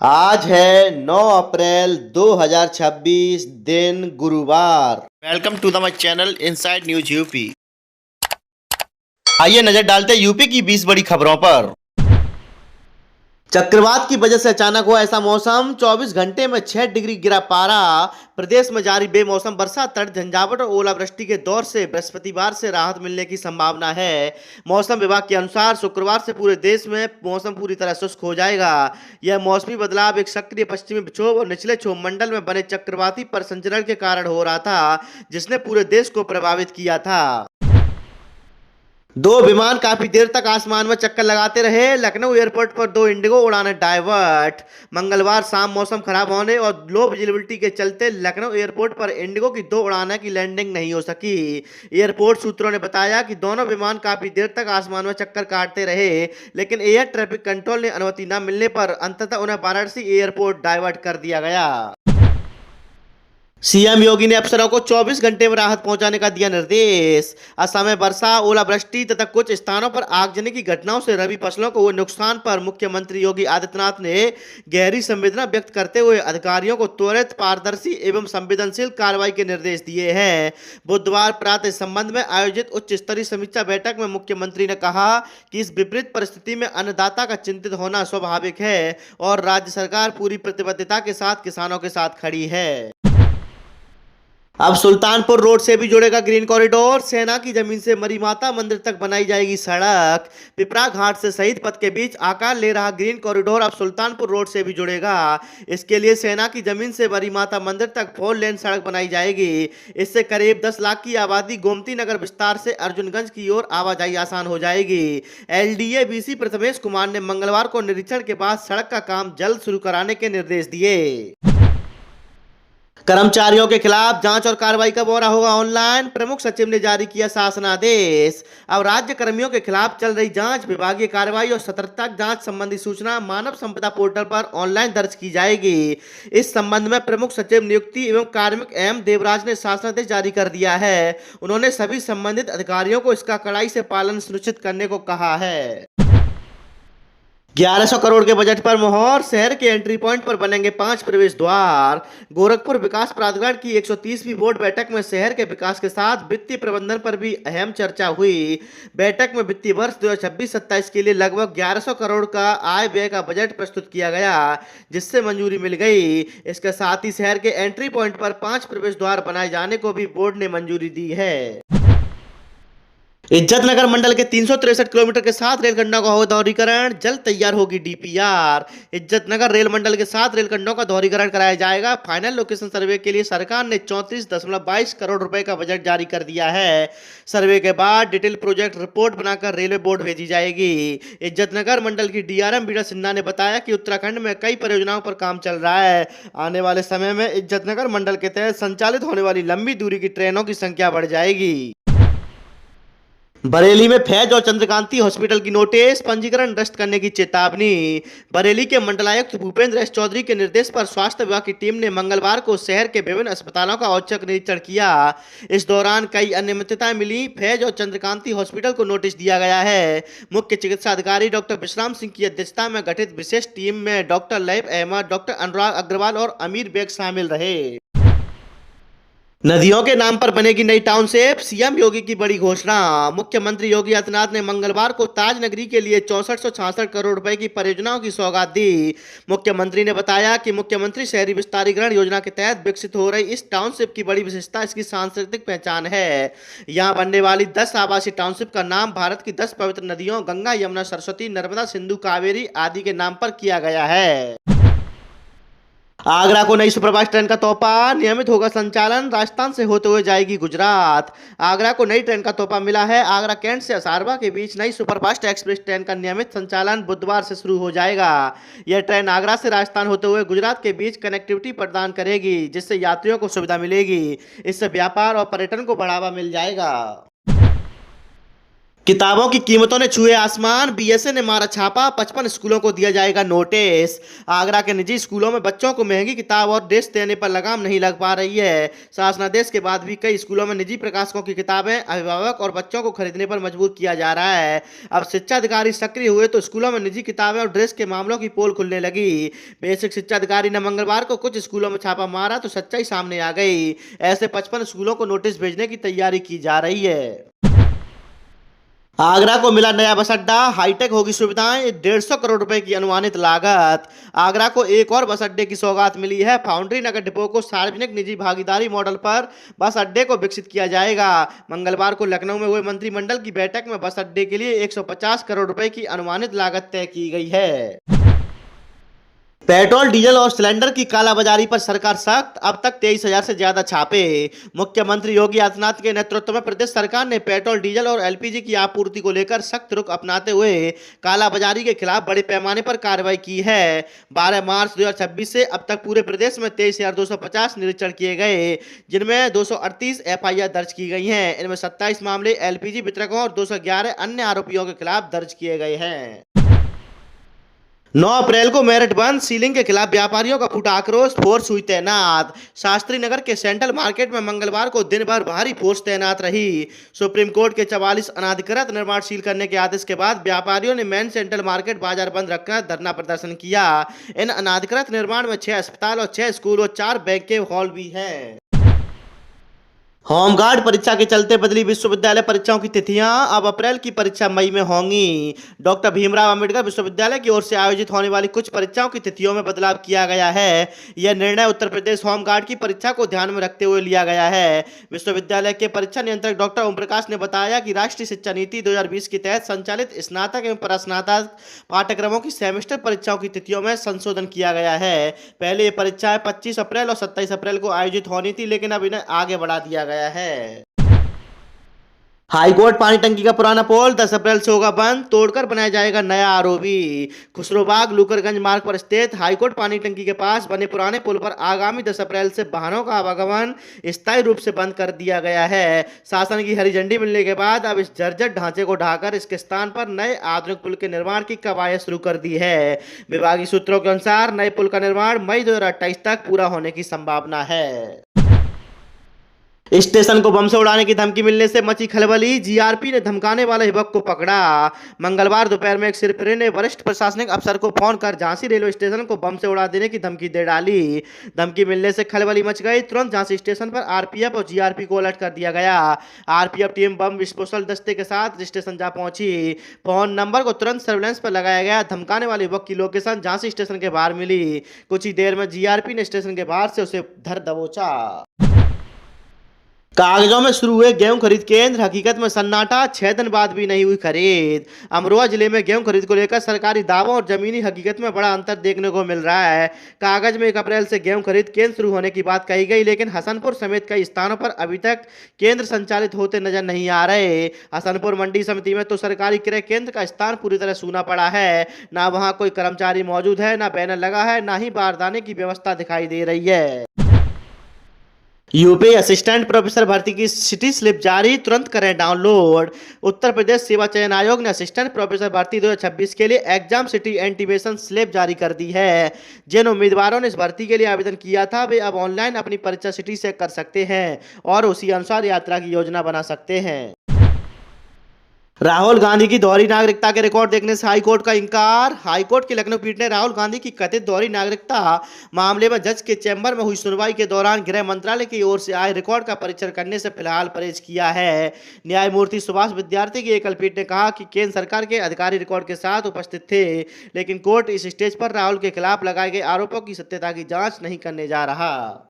आज है 9 अप्रैल 2026 दिन गुरुवार। Welcome to the my channel inside news UP. आइए नजर डालते हैं यूपी की 20 बड़ी खबरों पर। चक्रवात की वजह से अचानक हुआ ऐसा मौसम, 24 घंटे में 6 डिग्री गिरा पारा। प्रदेश में जारी बेमौसम वर्षा, तड़ झंझावट और ओलावृष्टि के दौर से बृहस्पतिवार से राहत मिलने की संभावना है। मौसम विभाग के अनुसार शुक्रवार से पूरे देश में मौसम पूरी तरह शुष्क हो जाएगा। यह मौसमी बदलाव एक सक्रिय पश्चिमी विक्षोभ और निचले क्षोभ मंडल में बने चक्रवाती परिसंचरण के कारण हो रहा था, जिसने पूरे देश को प्रभावित किया था। दो विमान काफी देर तक आसमान में चक्कर लगाते रहे। लखनऊ एयरपोर्ट पर 2 इंडिगो उड़ानें डाइवर्ट। मंगलवार शाम मौसम खराब होने और लो विजिबिलिटी के चलते लखनऊ एयरपोर्ट पर इंडिगो की 2 उड़ानें की लैंडिंग नहीं हो सकी। एयरपोर्ट सूत्रों ने बताया कि दोनों विमान काफी देर तक आसमान में चक्कर काटते रहे, लेकिन एयर ट्रैफिक कंट्रोल ने अनुमति न मिलने पर अंततः उन्हें वाराणसी एयरपोर्ट डाइवर्ट कर दिया गया। सीएम योगी ने अफसरों को 24 घंटे में राहत पहुंचाने का दिया निर्देश। असमय वर्षा, ओलावृष्टि तथा कुछ स्थानों पर आगजनी की घटनाओं से रबी फसलों को हुए नुकसान पर मुख्यमंत्री योगी आदित्यनाथ ने गहरी संवेदना व्यक्त करते हुए अधिकारियों को त्वरित, पारदर्शी एवं संवेदनशील कार्रवाई के निर्देश दिए हैं। बुधवार प्रातः इस संबंध में आयोजित उच्च स्तरीय समीक्षा बैठक में मुख्यमंत्री ने कहा कि इस विपरीत परिस्थिति में अन्नदाता का चिंतित होना स्वाभाविक है और राज्य सरकार पूरी प्रतिबद्धता के साथ किसानों के साथ खड़ी है। अब सुल्तानपुर रोड से भी जुड़ेगा ग्रीन कॉरिडोर। सेना की जमीन से मरी माता मंदिर तक बनाई जाएगी सड़क। पिपरा घाट से शहीद पथ के बीच आकार ले रहा ग्रीन कॉरिडोर अब सुल्तानपुर रोड से भी जुड़ेगा। इसके लिए सेना की जमीन से मरी माता मंदिर तक 4 लेन सड़क बनाई जाएगी। इससे करीब 10 लाख की आबादी गोमती नगर विस्तार से अर्जुनगंज की ओर आवाजाही आसान हो जाएगी। एलडीए बीसी प्रथमेश कुमार ने मंगलवार को निरीक्षण के बाद सड़क का काम जल्द शुरू कराने के निर्देश दिए। कर्मचारियों के खिलाफ जांच और कार्रवाई का ब्यौरा होगा ऑनलाइन। प्रमुख सचिव ने जारी किया शासनादेश। अब राज्य कर्मियों के खिलाफ चल रही जांच, विभागीय कार्रवाई और सतर्कता जांच संबंधी सूचना मानव संपदा पोर्टल पर ऑनलाइन दर्ज की जाएगी। इस संबंध में प्रमुख सचिव नियुक्ति एवं कार्मिक एम देवराज ने शासनादेश जारी कर दिया है। उन्होंने सभी संबंधित अधिकारियों को इसका कड़ाई से पालन सुनिश्चित करने को कहा है। 1100 करोड़ के बजट पर मोहर। शहर के एंट्री पॉइंट पर बनेंगे 5 प्रवेश द्वार। गोरखपुर विकास प्राधिकरण की 130वीं बोर्ड बैठक में शहर के विकास के साथ वित्तीय प्रबंधन पर भी अहम चर्चा हुई। बैठक में वित्तीय वर्ष 2026-27 के लिए लगभग 1100 करोड़ का आय व्यय का बजट प्रस्तुत किया गया, जिससे मंजूरी मिल गई। इसके साथ ही शहर के एंट्री पॉइंट पर 5 प्रवेश द्वार बनाए जाने को भी बोर्ड ने मंजूरी दी है। इज्जतनगर मंडल के 363 किलोमीटर के 7 रेलखंडों का हो दोहरीकरण। जल्द तैयार होगी डीपीआर। इज्जतनगर रेल मंडल के 7 रेलखंडों का दोहरीकरण कराया जाएगा। फाइनल लोकेशन सर्वे के लिए सरकार ने 34.22 करोड़ रुपए का बजट जारी कर दिया है। सर्वे के बाद डिटेल प्रोजेक्ट रिपोर्ट बनाकर रेलवे बोर्ड भेजी जाएगी। इज्जतनगर मंडल की डीआरएम बीड़ा सिन्हा ने बताया कि उत्तराखंड में कई परियोजनाओं पर काम चल रहा है। आने वाले समय में इज्जतनगर मंडल के तहत संचालित होने वाली लंबी दूरी की ट्रेनों की संख्या बढ़ जाएगी। बरेली में फैज और चंद्रकांति हॉस्पिटल की नोटिस, पंजीकरण रद्द करने की चेतावनी। बरेली के मंडलायुक्त भूपेंद्र एस चौधरी के निर्देश पर स्वास्थ्य विभाग की टीम ने मंगलवार को शहर के विभिन्न अस्पतालों का औचक निरीक्षण किया। इस दौरान कई अनियमितताएं मिली। फैज और चंद्रकांति हॉस्पिटल को नोटिस दिया गया है। मुख्य चिकित्सा अधिकारी डॉक्टर विश्राम सिंह की अध्यक्षता में गठित विशेष टीम में डॉक्टर लैब अहमद, डॉक्टर अनुराग अग्रवाल और अमीर बेग शामिल रहे। नदियों के नाम पर बनेगी नई टाउनशिप, सीएम योगी की बड़ी घोषणा। मुख्यमंत्री योगी आदित्यनाथ ने मंगलवार को ताज नगरी के लिए 6466 करोड़ रुपए की परियोजनाओं की सौगात दी। मुख्यमंत्री ने बताया कि मुख्यमंत्री शहरी विस्तारीकरण योजना के तहत विकसित हो रही इस टाउनशिप की बड़ी विशेषता इसकी सांस्कृतिक पहचान है। यहां बनने वाली 10 आवासीय टाउनशिप का नाम भारत की 10 पवित्र नदियों गंगा, यमुना, सरस्वती, नर्मदा, सिंधु, कावेरी आदि के नाम पर किया गया है। आगरा को नई सुपरफास्ट ट्रेन का तोहफा, नियमित होगा संचालन। राजस्थान से होते हुए जाएगी गुजरात। आगरा को नई ट्रेन का तोहफा मिला है। आगरा कैंट से असारवा के बीच नई सुपरफास्ट एक्सप्रेस ट्रेन का नियमित संचालन बुधवार से शुरू हो जाएगा। यह ट्रेन आगरा से राजस्थान होते हुए गुजरात के बीच कनेक्टिविटी प्रदान करेगी, जिससे यात्रियों को सुविधा मिलेगी। इससे व्यापार और पर्यटन को बढ़ावा मिल जाएगा। किताबों की कीमतों ने छुए आसमान, बीएसए ने मारा छापा, 55 स्कूलों को दिया जाएगा नोटिस। आगरा के निजी स्कूलों में बच्चों को महंगी किताब और ड्रेस देने पर लगाम नहीं लग पा रही है। शासनादेश के बाद भी कई स्कूलों में निजी प्रकाशकों की किताबें अभिभावक और बच्चों को खरीदने पर मजबूर किया जा रहा है। अब शिक्षा अधिकारी सक्रिय हुए तो स्कूलों में निजी किताबें और ड्रेस के मामलों की पोल खुलने लगी। बेसिक शिक्षा अधिकारी ने मंगलवार को कुछ स्कूलों में छापा मारा तो सच्चाई सामने आ गई। ऐसे 55 स्कूलों को नोटिस भेजने की तैयारी की जा रही है। आगरा को मिला नया बस अड्डा, हाईटेक होगी सुविधाएं, 150 करोड़ रुपए की अनुमानित लागत। आगरा को एक और बस अड्डे की सौगात मिली है। फाउंड्री नगर डिपो को सार्वजनिक निजी भागीदारी मॉडल पर बस अड्डे को विकसित किया जाएगा। मंगलवार को लखनऊ में हुए मंत्रिमंडल की बैठक में बस अड्डे के लिए 150 करोड़ रुपए की अनुमानित लागत तय की गई है। पेट्रोल डीजल और सिलेंडर की कालाबाजारी पर सरकार सख्त, अब तक 23,000 से ज्यादा छापे। मुख्यमंत्री योगी आदित्यनाथ के नेतृत्व में प्रदेश सरकार ने पेट्रोल डीजल और एलपीजी की आपूर्ति को लेकर सख्त रुख अपनाते हुए कालाबाजारी के खिलाफ बड़े पैमाने पर कार्रवाई की है। 12 मार्च 2026 से अब तक पूरे प्रदेश में 23,250 निरीक्षण किए गए, जिनमें 238 एफआईआर दर्ज की गई हैं। इनमें 27 मामले एलपीजी वितरकों और 211 अन्य आरोपियों के खिलाफ दर्ज किए गए हैं। 9 अप्रैल को मेरठ बंद, सीलिंग के खिलाफ व्यापारियों का फूटा आक्रोश, फोर्स हुई तैनात। शास्त्री नगर के सेंट्रल मार्केट में मंगलवार को दिन भर भारी फोर्स तैनात रही। सुप्रीम कोर्ट के 44 अनाधिकृत निर्माण सील करने के आदेश के बाद व्यापारियों ने मेन सेंट्रल मार्केट बाजार बंद रखकर धरना प्रदर्शन किया। इन अनाधिकृत निर्माण में 6 अस्पताल और 6 स्कूल और 4 बैंक के हॉल भी हैं। होमगार्ड परीक्षा के चलते बदली विश्वविद्यालय परीक्षाओं की तिथियां, अब अप्रैल की परीक्षा मई में होंगी। डॉक्टर भीमराव अंबेडकर विश्वविद्यालय की ओर से आयोजित होने वाली कुछ परीक्षाओं की तिथियों में बदलाव किया गया है। यह निर्णय उत्तर प्रदेश होमगार्ड की परीक्षा को ध्यान में रखते हुए लिया गया है। विश्वविद्यालय के परीक्षा नियंत्रक डॉक्टर ओम प्रकाश ने बताया कि राष्ट्रीय शिक्षा नीति 2020 के तहत संचालित स्नातक एवं परास्नातक पाठ्यक्रमों की सेमेस्टर परीक्षाओं की तिथियों में संशोधन किया गया है। पहले ये परीक्षाएं 25 अप्रैल और 27 अप्रैल को आयोजित होनी थी, लेकिन अब इन्हें आगे बढ़ा दिया गया है। हाईकोर्ट पानी टंकी का पुराना पोल 10 अप्रैल से होगा बंद, तोड़कर बनाया जाएगा नया आरओबी। खुसरोबाग लूकरगंज मार्ग पर स्थित हाईकोर्ट पानी टंकी के पास बने पुराने पुल पर आगामी 10 अप्रैल से वाहनों का आवागमन स्थायी रूप से बंद कर दिया गया है। शासन की हरी झंडी मिलने के बाद अब इस जर्जर ढांचे को ढाकर इसके स्थान पर नए आधुनिक पुल के निर्माण की कवायद शुरू कर दी है। विभागीय सूत्रों के अनुसार नए पुल का निर्माण मई 2028 तक पूरा होने की संभावना है। स्टेशन को बम से उड़ाने की धमकी मिलने से मची खलबली, जीआरपी ने धमकाने वाले युवक को पकड़ा। मंगलवार दोपहर में एक सिरफिरे ने वरिष्ठ प्रशासनिक अफसर को फोन कर झांसी रेलवे स्टेशन को बम से उड़ा देने की धमकी दे डाली। धमकी मिलने से खलबली मच गई। तुरंत झांसी स्टेशन पर आरपीएफ और जीआरपी को अलर्ट कर दिया गया। आरपीएफ टीम बम विस्फोटक दस्ते के साथ स्टेशन जा पहुंची। फोन नंबर को तुरंत सर्विलांस पर लगाया गया। धमकाने वाले युवक की लोकेशन झांसी स्टेशन के बाहर मिली। कुछ ही देर में जीआरपी ने स्टेशन के बाहर से उसे धर दबोचा। कागजों में शुरू हुए गेहूं खरीद केंद्र, हकीकत में सन्नाटा, 6 दिन बाद भी नहीं हुई खरीद। अमरोहा जिले में गेहूं खरीद को लेकर सरकारी दावों और जमीनी हकीकत में बड़ा अंतर देखने को मिल रहा है। कागज में 1 अप्रैल से गेहूं खरीद केंद्र शुरू होने की बात कही गई, लेकिन हसनपुर समेत कई स्थानों पर अभी तक केंद्र संचालित होते नजर नहीं आ रहे। हसनपुर मंडी समिति में तो सरकारी क्रय केंद्र का स्थान पूरी तरह सूना पड़ा है। ना वहां कोई कर्मचारी मौजूद है, ना बैनर लगा है, ना ही बारदाने की व्यवस्था दिखाई दे रही है। यूपी असिस्टेंट प्रोफेसर भर्ती की सिटी स्लिप जारी, तुरंत करें डाउनलोड। उत्तर प्रदेश सेवा चयन आयोग ने असिस्टेंट प्रोफेसर भर्ती 2026 के लिए एग्जाम सिटी एंटीवेशन स्लिप जारी कर दी है। जिन उम्मीदवारों ने इस भर्ती के लिए आवेदन किया था वे अब ऑनलाइन अपनी परीक्षा सिटी से कर सकते हैं और उसी अनुसार यात्रा की योजना बना सकते हैं। राहुल गांधी की दोहरी नागरिकता के रिकॉर्ड देखने से हाईकोर्ट का इंकार। हाईकोर्ट की लखनऊ पीठ ने राहुल गांधी की कथित दोहरी नागरिकता मामले में जज के चैम्बर में हुई सुनवाई के दौरान गृह मंत्रालय की ओर से आए रिकॉर्ड का परीक्षण करने से फिलहाल परहेज किया है। न्यायमूर्ति सुभाष विद्यार्थी की एकल पीठ ने कहा कि केंद्र सरकार के अधिकारी रिकॉर्ड के साथ उपस्थित थे, लेकिन कोर्ट इस स्टेज पर राहुल के खिलाफ लगाए गए आरोपों की सत्यता की जाँच नहीं करने जा रहा।